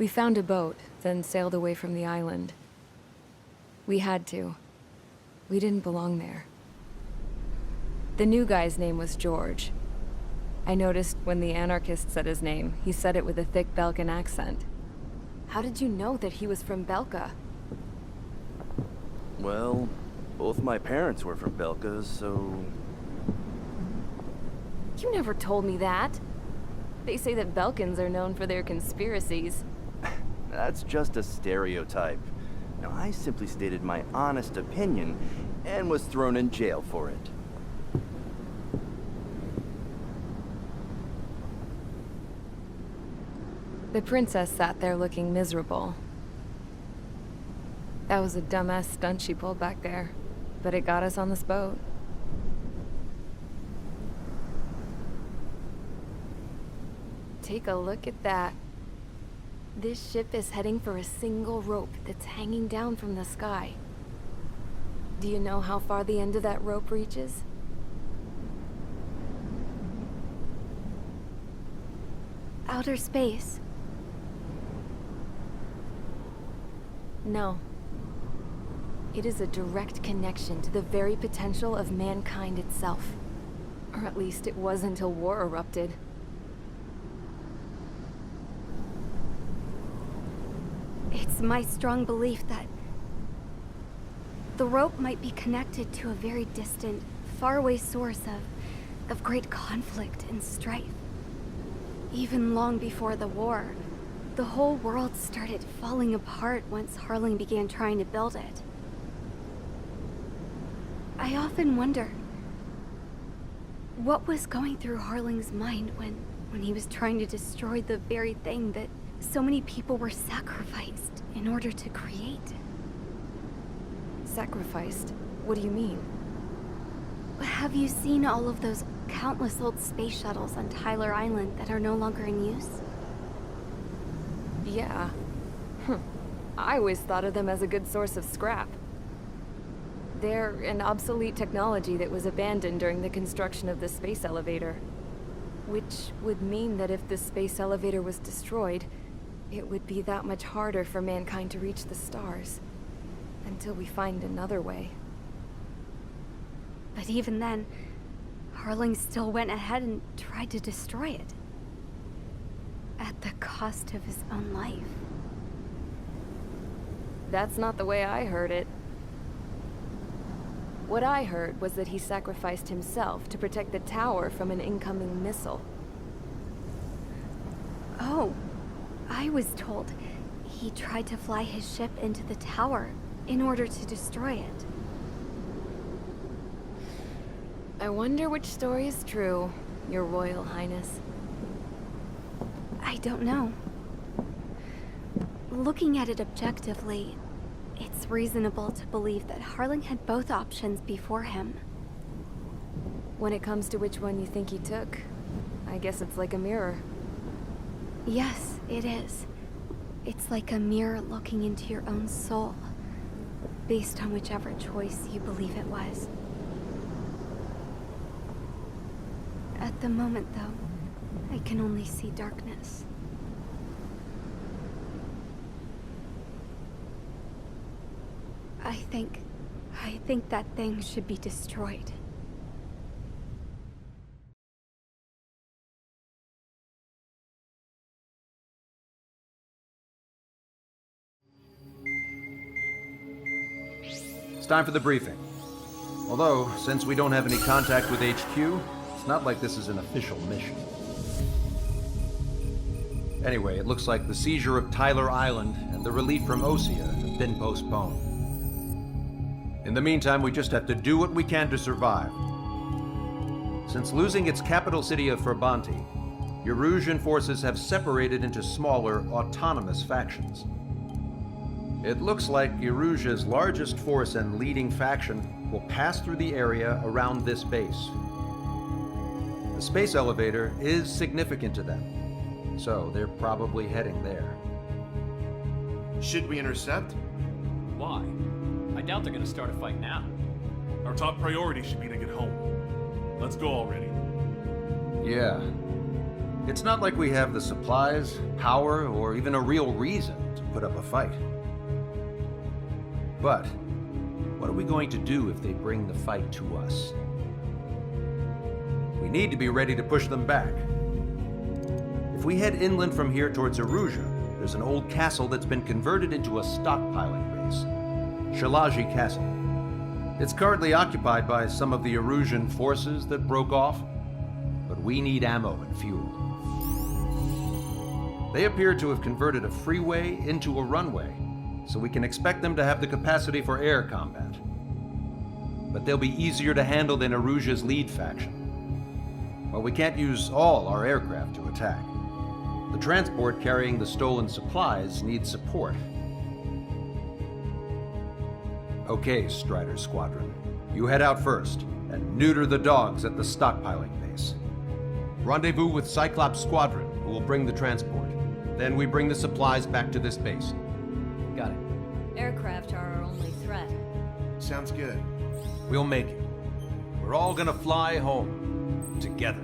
We found a boat, then sailed away from the island. We had to. We didn't belong there. The new guy's name was George. I noticed when the anarchist said his name, he said it with a thick Belkan accent. How did you know that he was from Belka? Well, both my parents were from Belka, so... You never told me that. They say that Belkans are known for their conspiracies. That's just a stereotype. Now, I simply stated my honest opinion and was thrown in jail for it. The princess sat there looking miserable. That was a dumbass stunt she pulled back there, but it got us on this boat. Take a look at that. This ship is heading for a single rope that's hanging down from the sky. Do you know how far the end of that rope reaches? Outer space. No. It is a direct connection to the very potential of mankind itself. Or at least it was until war erupted. It's my strong belief that the rope might be connected to a very distant, faraway source of great conflict and strife. Even long before the war, the whole world started falling apart once Harling began trying to build it. I often wonder what was going through Harling's mind when he was trying to destroy the very thing that so many people were sacrificed in order to create. Sacrificed? What do you mean? Have you seen all of those countless old space shuttles on Tyler Island that are no longer in use? Yeah. I always thought of them as a good source of scrap. They're an obsolete technology that was abandoned during the construction of the space elevator. Which would mean that if the space elevator was destroyed, it would be that much harder for mankind to reach the stars. Until we find another way. But even then, Harling still went ahead and tried to destroy it. At the cost of his own life. That's not the way I heard it. What I heard was that he sacrificed himself to protect the tower from an incoming missile. Oh, I was told he tried to fly his ship into the tower in order to destroy it. I wonder which story is true, Your Royal Highness. I don't know. Looking at it objectively, it's reasonable to believe that Harling had both options before him. When it comes to which one you think he took, I guess it's like a mirror. Yes, it is. It's like a mirror looking into your own soul, based on whichever choice you believe it was. At the moment, though, I can only see darkness. I think that thing should be destroyed. It's time for the briefing. Although, since we don't have any contact with HQ, it's not like this is an official mission. Anyway, it looks like the seizure of Tyler Island and the relief from Osea have been postponed. In the meantime, we just have to do what we can to survive. Since losing its capital city of Ferbanti, Erusian forces have separated into smaller, autonomous factions. It looks like Erusia's largest force and leading faction will pass through the area around this base. The space elevator is significant to them, so they're probably heading there. Should we intercept? Why? I doubt they're gonna start a fight now. Our top priority should be to get home. Let's go already. Yeah. It's not like we have the supplies, power, or even a real reason to put up a fight. But what are we going to do if they bring the fight to us? We need to be ready to push them back. If we head inland from here towards Aruja, there's an old castle that's been converted into a stockpiling base. Shilage Castle. It's currently occupied by some of the Arujan forces that broke off, but we need ammo and fuel. They appear to have converted a freeway into a runway, so we can expect them to have the capacity for air combat. But they'll be easier to handle than Aruja's lead faction. While we can't use all our aircraft to attack, the transport carrying the stolen supplies needs support. Okay, Strider Squadron. You head out first and neuter the dogs at the stockpiling base. Rendezvous with Cyclops Squadron, who will bring the transport. Then we bring the supplies back to this base. Got it. Aircraft are our only threat. Sounds good. We'll make it. We're all gonna fly home together.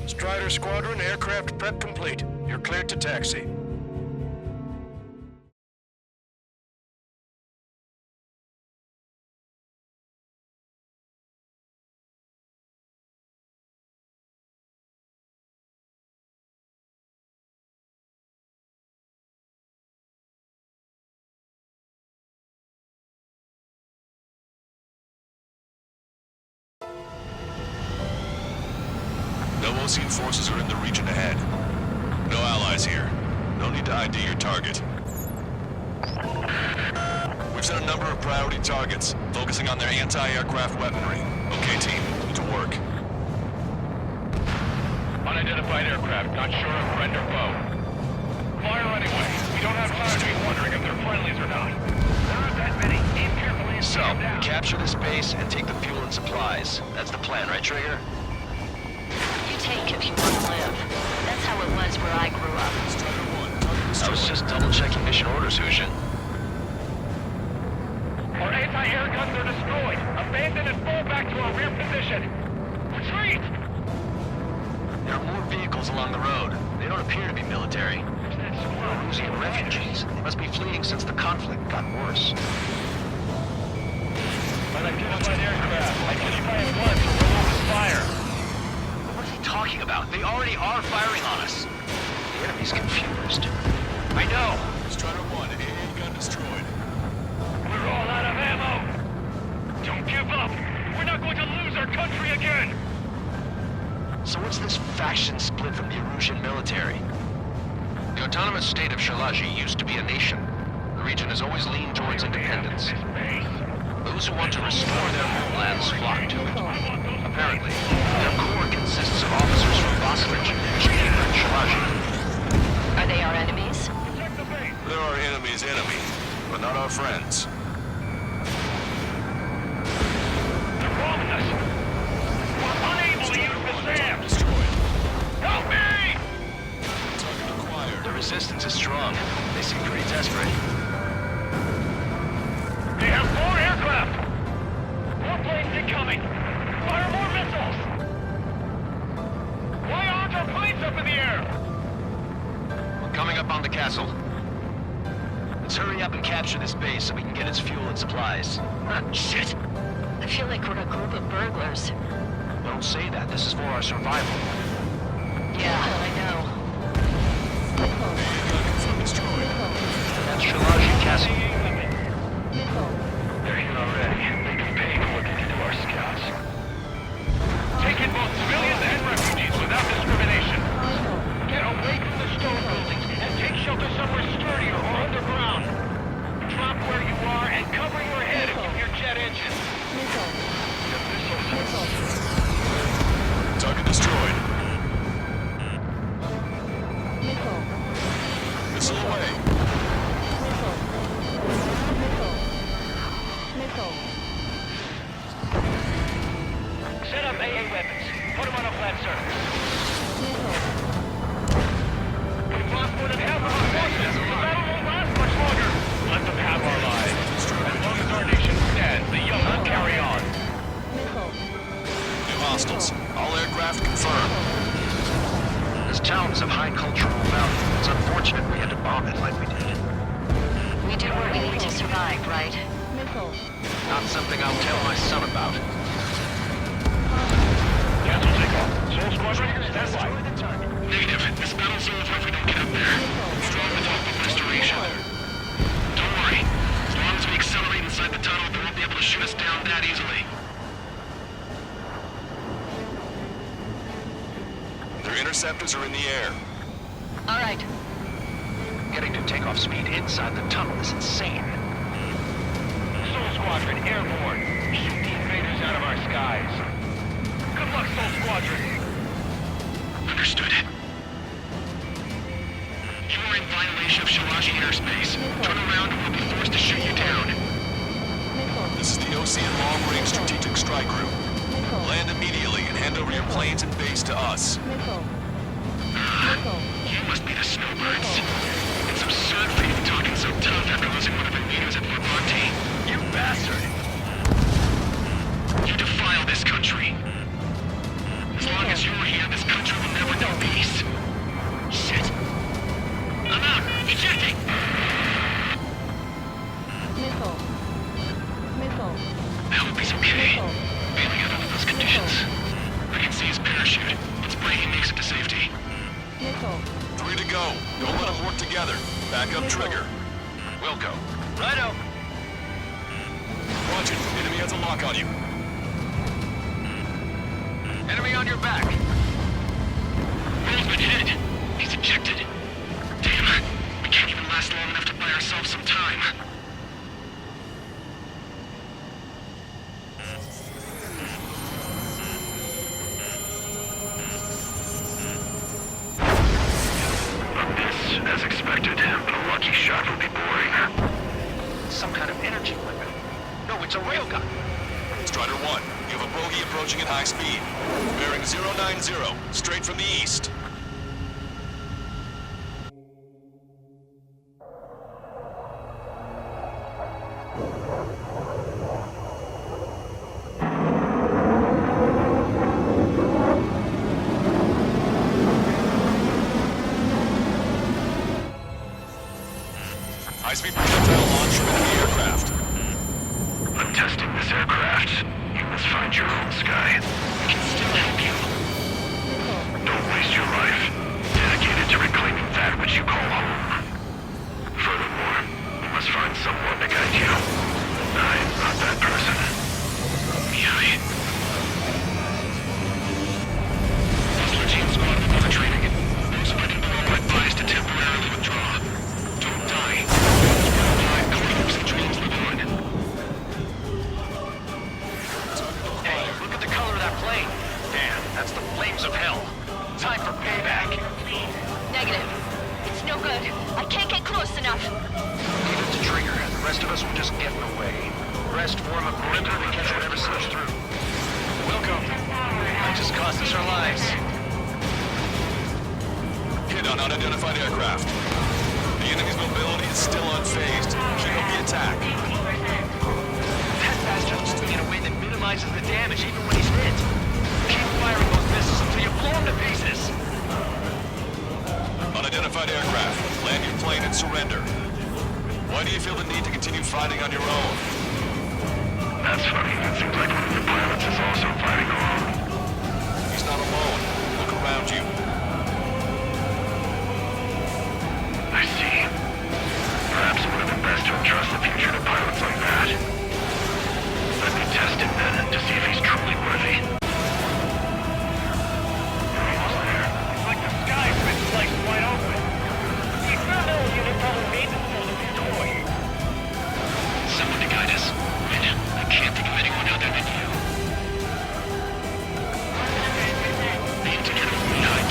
Strider Squadron, aircraft prep complete. You're cleared to taxi. No Osean forces are in the region ahead. No allies here. No need to ID your target. We've set a number of priority targets, focusing on their anti-aircraft weaponry. Okay, team, to work. Unidentified aircraft, not sure of friend or foe. Fire anyway. We don't have time to be wondering if they're friendlies or not. There aren't that many. Aim carefully and So, shoot them down. capture this base and take the fuel and supplies. That's the plan, right, Trigger? You take if you want to live. That's how it was where I grew up. I was just double-checking mission orders, Hushin. Our anti-air guns are destroyed. Abandon and fall back to our rear position. Retreat! There are more vehicles along the road. They don't appear to be military. They're Rusian refugees. They must be fleeing since the conflict got worse. Unidentified aircraft. Identify at once or we'll open fire. What are they talking about? They already are firing on us. The enemy's confused. I know. Strider 1, AA gun destroyed. We're all out of ammo. Don't give up. We're not going to lose our country again. So what's this faction split from the Erusian military? The autonomous state of Shilage used to be a nation. The region has always leaned towards independence. Those who want to restore their homelands flock to it. Apparently, their core consists of officers from Bosrich, Geneva, and Shilage. Are they our enemies? They're our enemy's enemy, but not our friends. They're bombing us. We're unable to use the SAM. Help me! Target acquired. The resistance is strong. They seem pretty desperate. They have 4 aircraft. More planes incoming. Fire more missiles. Why aren't our planes up in the air? We're coming up on the castle. Let's hurry up and capture this base so we can get its fuel and supplies. Shit! I feel like we're a group of burglars. Don't say that. This is for our survival. Yeah, I know. That's Shilage Castle. They're here already. They can pay for looking into our scouts. Missile away. Set up AA weapons. Put them on a flat surface. We've lost more than half of our forces. The battle won't last much longer. Let them have our lives. As long as our nation stands, the young will carry on. New hostiles. All aircraft confirmed. This town's of high cultural value. It's unfortunate we had to bomb it like we did. We do what we need to survive, right? Not something I'll tell my son about. Cancel takeoff. Soul Squadron, stand by. Negative. This battle's over if we don't get up there. Strong the top of restoration. Don't worry. As long as we accelerate inside the tunnel, they won't be able to shoot us down that easily. Their interceptors are in the air. All right. Getting to takeoff speed inside the tunnel is insane. Soul Squadron, airborne. Shoot the invaders out of our skies. Good luck, Soul Squadron. Understood. You are in violation of shilage airspace. Turn around and we'll be forced to shoot you down. This is the Ocean Long-Range Strategic Strike Group. Land immediately and hand over your planes and base to us. You must be the snowbirds. It's absurd for you talking so tough after losing one of your leaders at Fort Monte. You bastard! You defile this country. As long as you're here, this country will never know peace. Shit! I'm out! Ejecting! I hope he's okay. Bailing out under those conditions. I can see his parachute. Let's pray he makes it to safety. 3 to go. Don't let them work together. Back up trigger. Wilco. Righto. Watch it. Enemy has a lock on you. Enemy on your back. Will's been hit. He's ejected. Damn. We can't even last long enough to buy ourselves some time. As expected, but a lucky shot will be boring. Some kind of energy weapon. No, it's a railgun. Strider 1, you have a bogey approaching at high speed. Bearing 090, straight from the east. High-speed projectile launch from enemy aircraft. I'm testing this aircraft. You must find your own sky. We can still help you. Don't waste your life. Dedicated to reclaiming that which you call home. Furthermore, you must find someone to guide you. I'm not that person. Yui. Hostile team squad under training. Those fighting below are advised to temporarily withdraw. Don't die. Hey, look at the color of that plane. Damn, that's the flames of hell. Time for payback. Negative. It's no good. I can't get close enough. Leave it to Trigger, and the rest of us will just get in the way. The rest form a perimeter to catch whatever slips through. Welcome. That just cost us our lives. Hit on unidentified aircraft. The enemy's mobility is still unfazed. Keep up the attack. That bastard looks to me in a way that minimizes the damage even when he's hit. Keep firing those missiles until you blow them to pieces. Unidentified aircraft. Land your plane and surrender. Why do you feel the need to continue fighting on your own? That's funny. It seems like one of the pilots is also fighting alone. He's not alone. Look around you. I see. Perhaps it would have been best to entrust the future to pilots like that. Let me test him then to see if he's truly worthy. You're almost there. It's like the sky's been sliced wide open. The experimental unit probably made this mold of your toy. Someone to guide us. Wait, I can't think of anyone other than you. Need to get a really high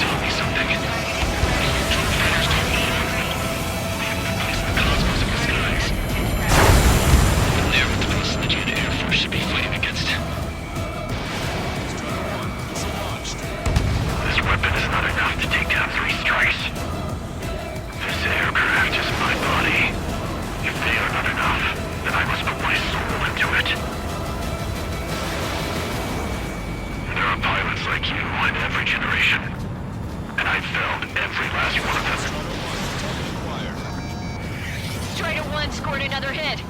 Island scored another hit.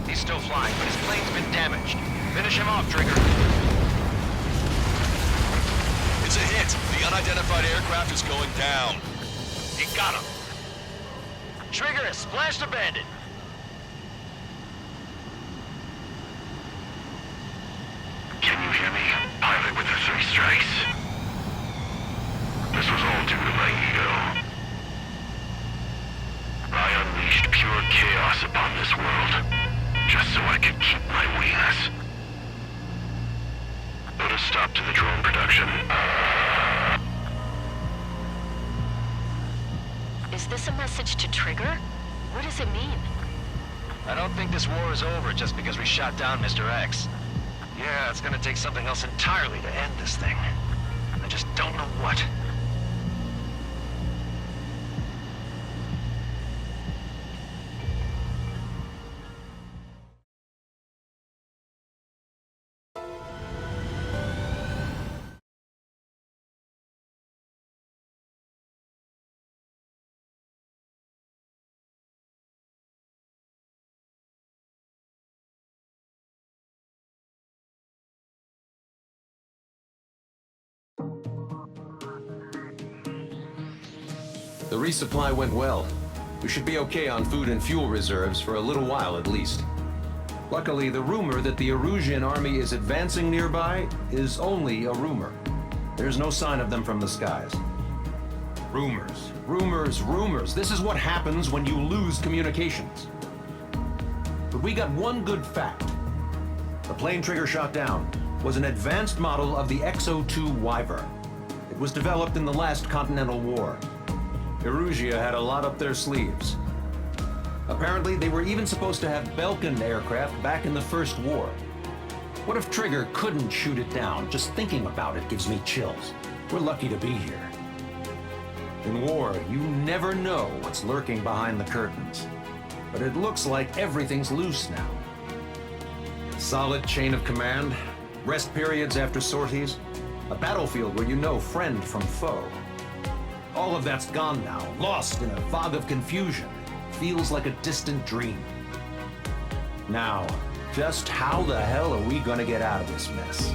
He's still flying, but his plane's been damaged. Finish him off, Trigger. It's a hit. The unidentified aircraft is going down. You got him. Trigger has splashed a bandit. Can you hear me? Pilot with the 3 strikes. This was all due to my ego. I unleashed pure chaos upon this world, just so I could keep my wings. Put a stop to the drone production. Is this a message to Trigger? What does it mean? I don't think this war is over just because we shot down Mr. X. Yeah, it's gonna take something else entirely to end this thing. I just don't know what. The resupply went well. We should be okay on food and fuel reserves for a little while at least. Luckily, the rumor that the Erusian army is advancing nearby is only a rumor. There's no sign of them from the skies. Rumors, rumors, rumors. This is what happens when you lose communications. But we got one good fact. The plane Trigger shot down was an advanced model of the X-02 Wyvern. It was developed in the last Continental War. Erusia had a lot up their sleeves. Apparently, they were even supposed to have Belkan aircraft back in the First War. What if Trigger couldn't shoot it down? Just thinking about it gives me chills. We're lucky to be here. In war, you never know what's lurking behind the curtains. But it looks like everything's loose now. Solid chain of command, rest periods after sorties, a battlefield where you know friend from foe. All of that's gone now, lost in a fog of confusion. Feels like a distant dream. Now, just how the hell are we gonna get out of this mess?